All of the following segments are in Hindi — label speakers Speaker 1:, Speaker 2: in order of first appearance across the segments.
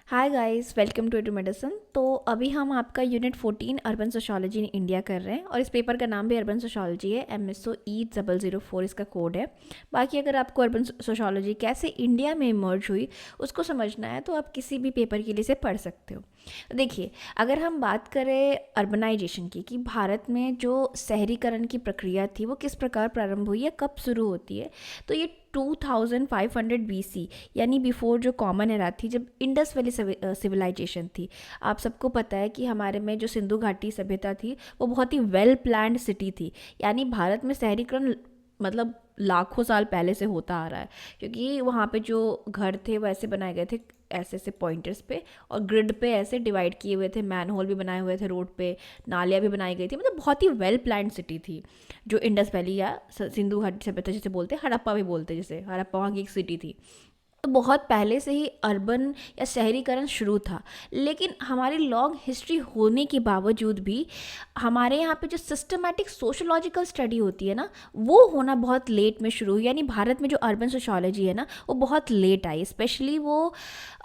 Speaker 1: Hi guys, welcome to medicine. तो अभी हम आपका unit 14 urban sociology in India कर रहे हैं और इस पेपर का नाम भी अर्बन सोशोलॉजी है। MSO E004 इसका कोड है। बाकी अगर आपको अर्बन सोशोलॉजी कैसे इंडिया में इमर्ज हुई उसको समझना है तो आप किसी भी पेपर के लिए इसे पढ़ सकते हो। तो देखिए, अगर हम बात करें अर्बनाइजेशन की कि भारत में जो शहरीकरण की प्रक्रिया थी वो किस प्रकार प्रारंभ हुई है, कब शुरू होती है, तो ये 2500 BC यानी बिफोर जो कॉमन एरा थी, जब इंडस वैली सिविलाइजेशन थी। आप सबको पता है कि हमारे में जो सिंधु घाटी सभ्यता थी वो बहुत ही वेल प्लान्ड सिटी थी। यानी भारत में शहरीकरण मतलब लाखों साल पहले से होता आ रहा है, क्योंकि वहाँ पे जो घर थे वो ऐसे बनाए गए थे, ऐसे ऐसे पॉइंटर्स पे और ग्रिड पे ऐसे डिवाइड किए हुए थे। मैन होल भी बनाए हुए थे रोड पे, नालियाँ भी बनाई गई थी। मतलब बहुत ही वेल प्लान्ड सिटी थी जो इंडस वैली या सिंधु घाटी सभ्यता जिसे बोलते हैं, हड़प्पा भी बोलते हैं, जैसे हड़प्पा वहाँ की एक सिटी थी। तो बहुत पहले से ही अर्बन या शहरीकरण शुरू था। लेकिन हमारी लॉन्ग हिस्ट्री होने के बावजूद भी हमारे यहाँ पे जो सिस्टमैटिक सोशोलॉजिकल स्टडी होती है ना, वो होना बहुत लेट में शुरू हुई। यानी भारत में जो अर्बन सोशोलॉजी है ना वो बहुत लेट आई। स्पेशली वो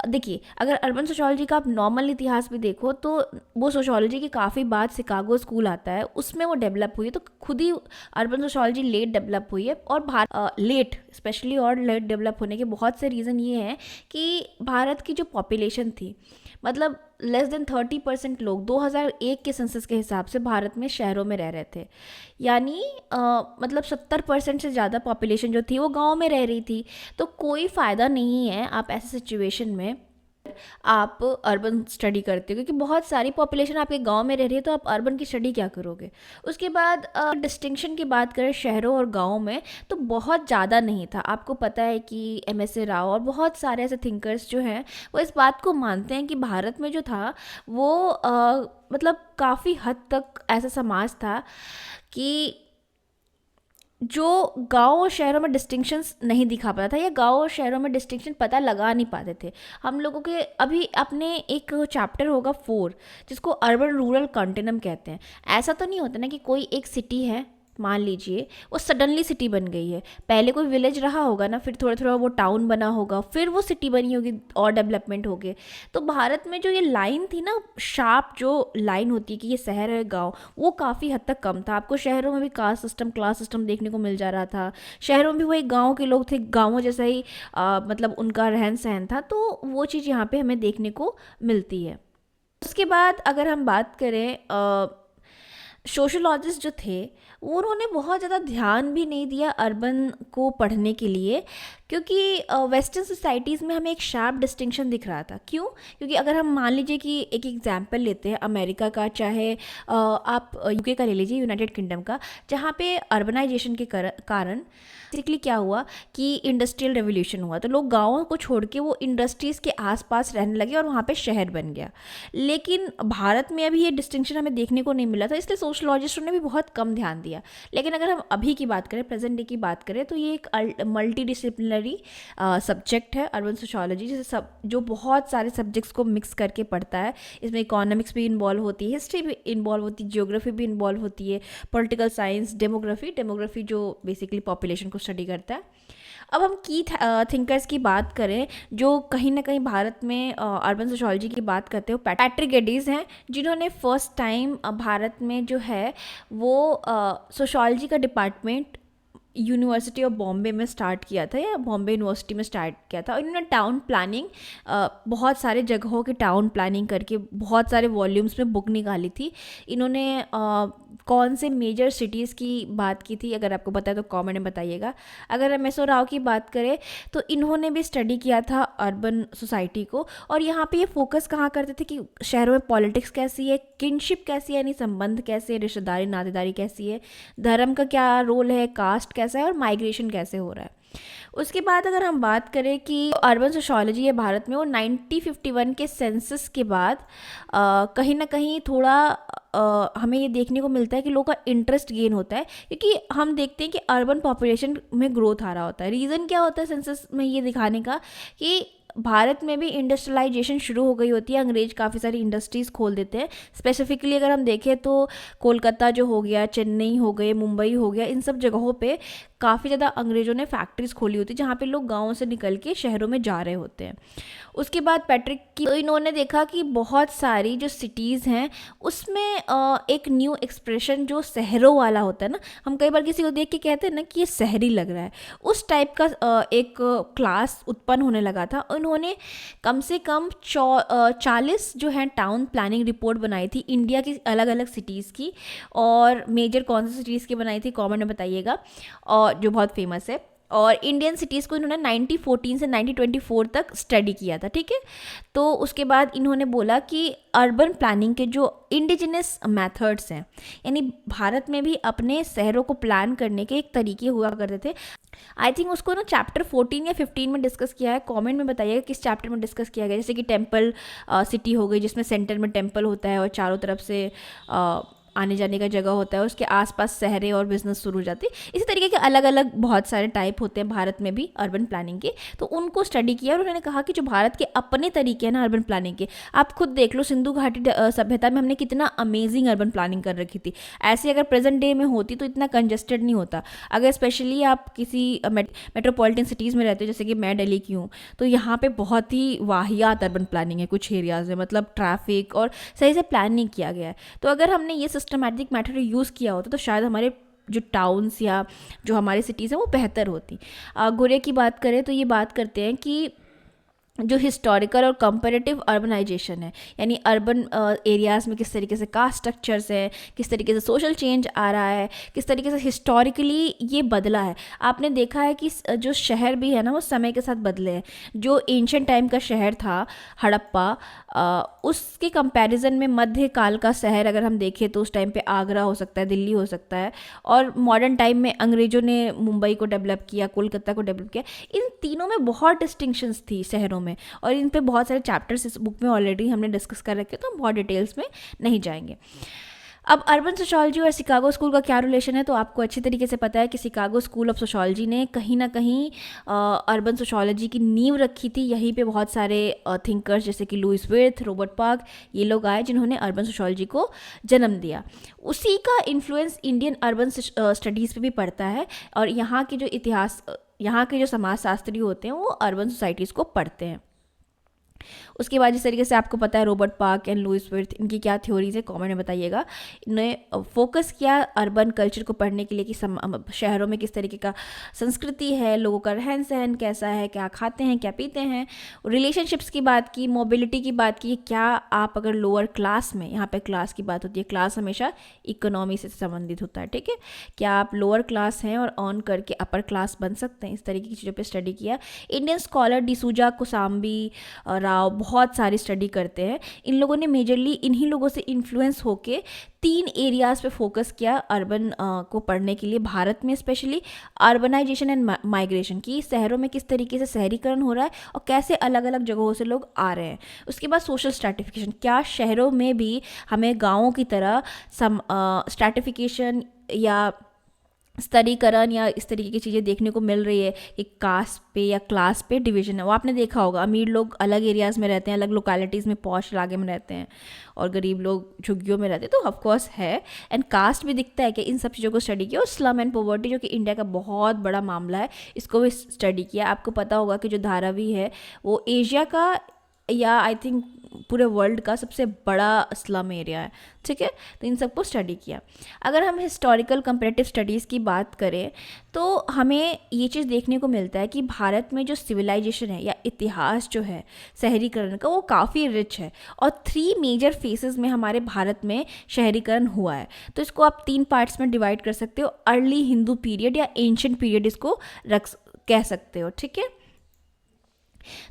Speaker 1: देखिए, अगर अर्बन सोशोलॉजी का आप नॉर्मल इतिहास भी देखो तो वो सोशोलॉजी के काफ़ी बाद शिकागो स्कूल आता है, उसमें वो डेवलप हुई है। तो खुद ही अर्बन सोशोलॉजी लेट डेवलप हुई है। और लेट स्पेशली और लेट डेवलप होने के बहुत से रीज़न ये हैं कि भारत की जो पॉपुलेशन थी, मतलब लेस देन 30% लोग 2001 के सेंसस के हिसाब से भारत में शहरों में रह रहे थे। यानी मतलब 70% से ज़्यादा पॉपुलेशन जो थी वो गांव में रह रही थी। तो कोई फ़ायदा नहीं है आप ऐसे सिचुएशन में आप अर्बन स्टडी करते हो, क्योंकि बहुत सारी पॉपुलेशन आपके गांव में रह रही है, तो आप अर्बन की स्टडी क्या करोगे। उसके बाद डिस्टिंक्शन की बात करें शहरों और गाँव में, तो बहुत ज़्यादा नहीं था। आपको पता है कि MSA राव और बहुत सारे ऐसे थिंकर्स जो हैं वो इस बात को मानते हैं कि भारत में जो था वो मतलब काफ़ी हद तक ऐसा समाज था कि जो गांव और शहरों में डिस्टिंक्शंस नहीं दिखा पाता था, या गांव और शहरों में डिस्टिंक्शन पता लगा नहीं पाते थे। हम लोगों के अभी अपने एक चैप्टर होगा 4 जिसको अर्बन रूरल कंटिन्यूम कहते हैं। ऐसा तो नहीं होता ना कि कोई एक सिटी है, मान लीजिए वो सडनली सिटी बन गई है। पहले कोई विलेज रहा होगा ना, फिर थोड़ा थोड़ा वो टाउन बना होगा, फिर वो सिटी बनी होगी और डेवलपमेंट हो गए। तो भारत में जो ये लाइन थी ना, शार्प जो लाइन होती है कि ये शहर है गांव, वो काफ़ी हद तक कम था। आपको शहरों में भी कास्ट सिस्टम क्लास सिस्टम देखने को मिल जा रहा था। शहरों में भी वही गाँव के लोग थे, गाँवों जैसा ही मतलब उनका रहन सहन था। तो वो चीज़ यहाँ पे हमें देखने को मिलती है। उसके बाद अगर हम बात करें सोशोलॉजिस्ट जो थे, वो उन्होंने बहुत ज़्यादा ध्यान भी नहीं दिया अर्बन को पढ़ने के लिए, क्योंकि वेस्टर्न सोसाइटीज़ में हमें एक शार्प डिस्टिंक्शन दिख रहा था। क्यों? क्योंकि अगर हम मान लीजिए कि एक एग्जाम्पल लेते हैं अमेरिका का, चाहे आप UK का ले लीजिए, यूनाइटेड किंगडम का, जहाँ पे अर्बनाइजेशन के कारण बेसिकली क्या हुआ कि इंडस्ट्रियल रेवोल्यूशन हुआ। तो लोग गाँवों को छोड़ के वो इंडस्ट्रीज़ के आसपास रहने लगे और वहाँ पे शहर बन गया। लेकिन भारत में अभी ये डिस्टिंक्शन हमें देखने को नहीं मिला था, इसलिए सोशलॉजिस्टों ने भी बहुत कम ध्यान दिया। लेकिन अगर हम अभी की बात करें, प्रेजेंट डे की बात करें, तो ये एक मल्टी डिसिप्लिनरी सब्जेक्ट है अर्बन सोशोलॉजी, जिसे सब जो बहुत सारे सब्जेक्ट्स को मिक्स करके पढ़ता है। इसमें इकोनॉमिक्स भी इन्वॉल्व होती है, हिस्ट्री भी इन्वॉल्व होती है, जियोग्राफी भी इन्वॉल्व होती है, पॉलिटिकल साइंस, डेमोग्राफी जो बेसिकली पॉपुलेशन को स्टडी करता है। अब हम की थिंकर्स की बात करें जो कहीं ना कहीं भारत में अर्बन सोशोलॉजी की बात करते हो, पैट्रिक गेडीज़ हैं, जिन्होंने फर्स्ट टाइम भारत में जो है वो सोशोलॉजी का डिपार्टमेंट यूनिवर्सिटी ऑफ बॉम्बे में स्टार्ट किया था, या बॉम्बे यूनिवर्सिटी में स्टार्ट किया था। और इन्होंने टाउन प्लानिंग, बहुत सारे जगहों की टाउन प्लानिंग करके बहुत सारे वॉल्यूम्स में बुक निकाली थी। इन्होंने कौन से मेजर सिटीज़ की बात की थी, अगर आपको पता है तो कमेंट में बताइएगा। अगर MSO राव की बात करें तो इन्होंने भी स्टडी किया था अर्बन सोसाइटी को, और यहाँ पे ये फोकस कहाँ करते थे कि शहरों में पॉलिटिक्स कैसी है, किनशिप कैसी है, यानी संबंध कैसे है, रिश्तेदारी नातेदारी कैसी है, धर्म का क्या रोल है, कास्ट कैसा है, और माइग्रेशन कैसे हो रहा है। उसके बाद अगर हम बात करें कि अर्बन सोशोलॉजी है भारत में, वो 1951 के सेंसस के बाद कहीं ना कहीं थोड़ा हमें ये देखने को मिलता है कि लोगों का इंटरेस्ट गेन होता है, क्योंकि हम देखते हैं कि अर्बन पॉपुलेशन में ग्रोथ आ रहा होता है। रीज़न क्या होता है सेंसस में ये दिखाने का कि भारत में भी इंडस्ट्रियलाइजेशन शुरू हो गई होती है। अंग्रेज काफ़ी सारी इंडस्ट्रीज़ खोल देते हैं। स्पेसिफिकली अगर हम देखें तो कोलकाता जो हो गया, चेन्नई हो गए, मुंबई हो गया, इन सब जगहों पे काफ़ी ज़्यादा अंग्रेज़ों ने फैक्ट्रीज खोली होती जहाँ पे लोग गाँव से निकल के शहरों में जा रहे होते हैं। उसके बाद पैट्रिक की तो इन्होंने देखा कि बहुत सारी जो सिटीज़ हैं उसमें एक न्यू एक्सप्रेशन जो शहरों वाला होता है ना, हम कई बार किसी को देख के कहते हैं ना कि ये शहरी लग रहा है, उस टाइप का एक क्लास उत्पन्न होने लगा था। उन्होंने कम से कम 40 जो है टाउन प्लानिंग रिपोर्ट बनाई थी इंडिया की अलग अलग सिटीज़ की, और मेजर कौन सी सिटीज़ की बनाई थी कमेंट में बताइएगा, और जो बहुत फेमस है। और इंडियन सिटीज़ को इन्होंने 1914 से 1924 तक स्टडी किया था, ठीक है। तो उसके बाद इन्होंने बोला कि अर्बन प्लानिंग के जो इंडिजिनस मेथड्स हैं, यानी भारत में भी अपने शहरों को प्लान करने के एक तरीके हुआ करते थे। आई थिंक उसको ना चैप्टर 14 या 15 में डिस्कस किया है, कमेंट में बताइएगा किस चैप्टर में डिस्कस किया गया। जैसे कि टेम्पल सिटी हो गई, जिसमें सेंटर में टेम्पल होता है और चारों तरफ से आने जाने का जगह होता है, उसके आसपास शहरें और बिजनेस शुरू हो जाती है। इसी तरीके के अलग अलग बहुत सारे टाइप होते हैं भारत में भी अर्बन प्लानिंग के, तो उनको स्टडी किया और उन्होंने कहा कि जो भारत के अपने तरीके हैं ना अर्बन प्लानिंग के, आप खुद देख लो सिंधु घाटी सभ्यता में हमने कितना अमेजिंग अर्बन प्लानिंग कर रखी थी। ऐसे अगर प्रेजेंट डे में होती तो इतना कंजेस्टेड नहीं होता। अगर स्पेशली आप किसी मेट्रोपॉलिटन सिटीज़ में रहते हो, जैसे कि मैं दिल्ली की हूँ, तो यहाँ पे बहुत ही वाहियात अर्बन प्लानिंग है कुछ एरियाज़ में, मतलब ट्रैफिक और सही से प्लान नहीं किया गया है। तो अगर हमने ये सिस्टमैटिक मेथड यूज़ किया होता तो शायद हमारे जो टाउन्स या जो हमारी सिटीज़ हैं वो बेहतर होती। गोरे की बात करें तो ये बात करते हैं कि जो हिस्टोरिकल और कंपैरेटिव अर्बनाइजेशन है, यानी अर्बन एरियाज़ में किस तरीके से कास्ट स्ट्रक्चर्स हैं, किस तरीके से सोशल चेंज आ रहा है, किस तरीके से हिस्टोरिकली ये बदला है। आपने देखा है कि जो शहर भी है ना वो समय के साथ बदले हैं। जो एंशिएंट टाइम का शहर था हड़प्पा, उसके कंपैरिजन में मध्यकाल का शहर अगर हम देखें तो उस टाइम पे आगरा हो सकता है, दिल्ली हो सकता है, और मॉडर्न टाइम में अंग्रेज़ों ने मुंबई को डेवलप किया, कोलकाता को डेवलप किया। इन तीनों में बहुत डिस्टिंक्शंस थी शहरों में, और इन पे बहुत सारे चैप्टर्स इस बुक में ऑलरेडी हमने डिस्कस कर रखे, तो हम बहुत डिटेल्स में नहीं जाएंगे। अब अर्बन सोशियोलॉजी और शिकागो स्कूल का क्या रिलेशन है, तो आपको अच्छी तरीके से पता है कि शिकागो स्कूल ऑफ सोशियोलॉजी ने कहीं ना कहीं अर्बन सोशियोलॉजी की नींव रखी थी। यहीं पे बहुत सारे थिंकर्स जैसे कि लुइस विर्थ, रॉबर्ट पार्क, ये लोग आए जिन्होंने अर्बन सोशियोलॉजी को जन्म दिया। उसी का इन्फ्लुएंस इंडियन अर्बन स्टडीज़ पे भी पड़ता है, और यहाँ की जो इतिहास, यहाँ के जो समाजशास्त्री होते हैं वो अर्बन सोसाइटीज़ को पढ़ते हैं। उसके बाद जिस तरीके से आपको पता है रॉबर्ट पार्क एंड लुइस विर्थ, इनकी क्या थ्योरीज है कमेंट में बताइएगा। इन्होंने फोकस किया अर्बन कल्चर को पढ़ने के लिए कि शहरों में किस तरीके का संस्कृति है, लोगों का रहन सहन कैसा है, क्या खाते हैं क्या पीते हैं, रिलेशनशिप्स की बात की, मोबिलिटी की बात की। क्या आप अगर लोअर क्लास में, यहाँ पे क्लास की बात होती है, क्लास हमेशा इकोनॉमी से संबंधित होता है, ठीक है, क्या आप लोअर क्लास हैं और अर्न करके अपर क्लास बन सकते हैं, इस तरीके की चीज़ों पर स्टडी किया। इंडियन स्कॉलर डिसूजा, कोसाम्बी, राव बहुत सारी स्टडी करते हैं। इन लोगों ने मेजरली इन्हीं लोगों से इन्फ्लुएंस होके 3 एरियाज़ पे फोकस किया अर्बन को पढ़ने के लिए। भारत में स्पेशली अर्बनाइजेशन एंड माइग्रेशन की, शहरों में किस तरीके से शहरीकरण हो रहा है और कैसे अलग अलग जगहों से लोग आ रहे हैं। उसके बाद सोशल स्ट्रैटिफिकेशन, क्या शहरों में भी हमें गाँवों की तरह स्ट्रैटिफिकेशन या स्तरीकरण या इस तरीके की चीज़ें देखने को मिल रही है कि कास्ट पे या क्लास पे डिवीजन है। वो आपने देखा होगा, अमीर लोग अलग एरियाज़ में रहते हैं, अलग लोकेलिटीज़ में, पॉश इलाके में रहते हैं, और गरीब लोग झुग्गियों में रहते हैं, तो ऑफकोर्स है। एंड कास्ट भी दिखता है कि इन सब चीज़ों को स्टडी किया। और स्लम एंड पॉवर्टी जो कि इंडिया का बहुत बड़ा मामला है, इसको भी स्टडी किया। आपको पता होगा कि जो धारावी है वो एशिया का या आई थिंक पूरे वर्ल्ड का सबसे बड़ा स्लम एरिया है, ठीक है। तो इन सबको स्टडी किया। अगर हम हिस्टोरिकल कंपैरेटिव स्टडीज़ की बात करें तो हमें ये चीज़ देखने को मिलता है कि भारत में जो सिविलाइजेशन है या इतिहास जो है शहरीकरण का, वो काफ़ी रिच है, और 3 मेजर फेसेस में हमारे भारत में शहरीकरण हुआ है। तो इसको आप 3 पार्ट्स में डिवाइड कर सकते हो। अर्ली हिंदू पीरियड या एंशिएंट पीरियड इसको कह सकते हो, ठीक है।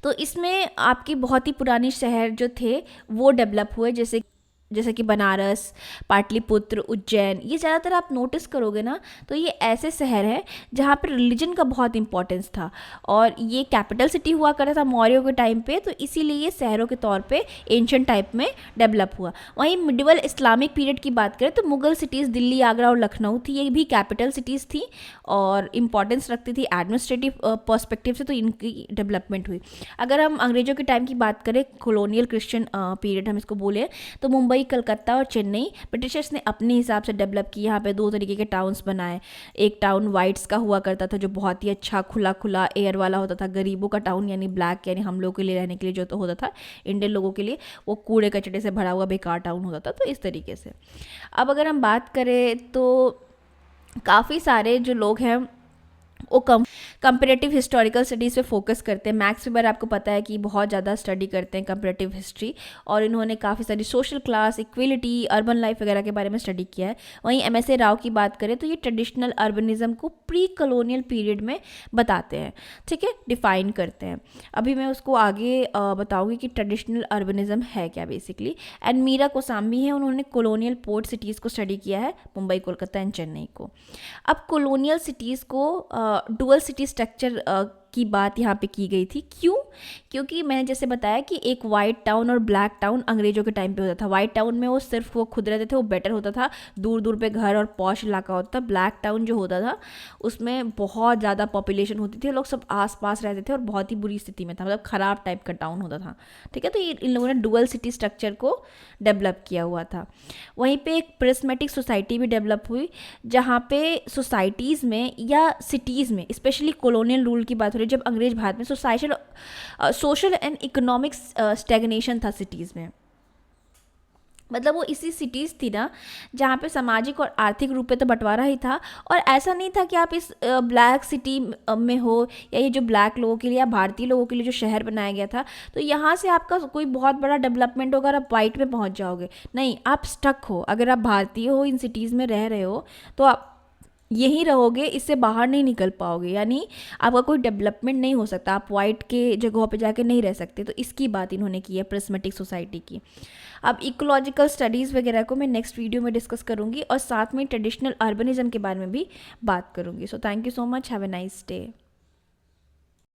Speaker 1: तो इसमें आपकी बहुत ही पुराने शहर जो थे वो डेवलप हुए, जैसे कि बनारस, पाटलिपुत्र, उज्जैन। ये ज़्यादातर आप नोटिस करोगे ना तो ये ऐसे शहर हैं जहाँ पर रिलीजन का बहुत इंपॉर्टेंस था, और ये कैपिटल सिटी हुआ करता था मौर्यों के टाइम पे, तो इसीलिए ये शहरों के तौर पे एंशिएंट टाइप में डेवलप हुआ। वहीं मिडिवल इस्लामिक पीरियड की बात करें तो मुगल सिटीज़ दिल्ली, आगरा और लखनऊ थी, ये भी कैपिटल सिटीज़ थी और इम्पॉर्टेंस रखती थी एडमिनिस्ट्रेटिव पर्सपेक्टिव से, तो इनकी डेवलपमेंट हुई। अगर हम अंग्रेज़ों के टाइम की बात करें, कॉलोनियल क्रिश्चियन पीरियड हम इसको बोले, तो मुंबई मुंबई, कलकत्ता और चेन्नई ब्रिटिशर्स ने अपने हिसाब से डेवलप की। यहाँ पे 2 तरीके के टाउन्स बनाए। एक टाउन वाइट्स का हुआ करता था जो बहुत ही अच्छा खुला खुला एयर वाला होता था। गरीबों का टाउन यानी ब्लैक, यानी हम लोगों के लिए रहने के लिए जो तो होता था, इंडियन लोगों के लिए, वो कूड़े कचड़े से भरा हुआ बेकार टाउन होता था। तो इस तरीके से अब अगर हम बात करें तो काफ़ी सारे जो लोग हैं वो कंपेरेटिव हिस्टोरिकल स्टडीज़ पे फोकस करते हैं। मैक्स वेबर आपको पता है कि बहुत ज़्यादा स्टडी करते हैं कंपेरेटिव हिस्ट्री, और इन्होंने काफ़ी सारी social class, equality, urban life वगैरह के बारे में स्टडी किया है। वहीं एम.एस.ए. राव की बात करें तो ये ट्रेडिशनल अर्बनिज्म को प्री कॉलोनियल पीरियड में बताते हैं, ठीक है, डिफाइन करते हैं। अभी मैं उसको आगे बताऊँगी कि ट्रेडिशनल अर्बनिज्म है क्या बेसिकली। एंड मीरा कोसाम्बी है, उन्होंने कॉलोनियल पोर्ट सिटीज़ को स्टडी किया है, मुंबई, कोलकाता एंड चेन्नई को। अब कॉलोनियल सिटीज़ को डुअल सिटी स्ट्रक्चर की बात यहाँ पे की गई थी। क्यों? क्योंकि मैंने जैसे बताया कि एक वाइट टाउन और ब्लैक टाउन अंग्रेजों के टाइम पे होता था। वाइट टाउन में वो सिर्फ वो खुद रहते थे, वो बेटर होता था, दूर दूर पे घर और पॉश इलाका होता था। ब्लैक टाउन जो होता था उसमें बहुत ज़्यादा पॉपुलेशन होती थी, लोग सब आस पास रहते थे और बहुत ही बुरी स्थिति में था, मतलब ख़राब टाइप का टाउन होता था, ठीक है। तो ये इन लोगों ने डुअल सिटी स्ट्रक्चर को डेवलप किया हुआ था। वहीं पे एक प्रिस्मेटिक सोसाइटी भी डेवलप हुई, जहाँ पे सोसाइटीज़ में या सिटीज़ में, स्पेशली कॉलोनियल रूल की बात हो रही है, जब अंग्रेज भारत में सोशल एंड इकोनॉमिक्स स्टैग्नेशन था सिटीज़ में। मतलब वो इसी सिटीज़ थी ना जहाँ पे सामाजिक और आर्थिक रूप से तो बंटवारा ही था, और ऐसा नहीं था कि आप इस ब्लैक सिटी में हो, या ये जो ब्लैक लोगों के लिए या भारतीय लोगों के लिए जो शहर बनाया गया था, तो यहाँ से आपका कोई बहुत बड़ा डेवलपमेंट होगा और आप वाइट में पहुँच जाओगे। नहीं, आप स्टक हो। अगर आप भारतीय हो, इन सिटीज़ में रह रहे हो, तो आप यहीं रहोगे, इससे बाहर नहीं निकल पाओगे, यानी आपका कोई डेवलपमेंट नहीं हो सकता, आप वाइट के जगहों पे जाके नहीं रह सकते। तो इसकी बात इन्होंने की है प्रिस्मेटिक सोसाइटी की। अब इकोलॉजिकल स्टडीज़ वगैरह को मैं नेक्स्ट वीडियो में डिस्कस करूँगी, और साथ में ट्रेडिशनल अर्बनिज्म के बारे में भी बात करूँगी। So thank you so much, have a nice day.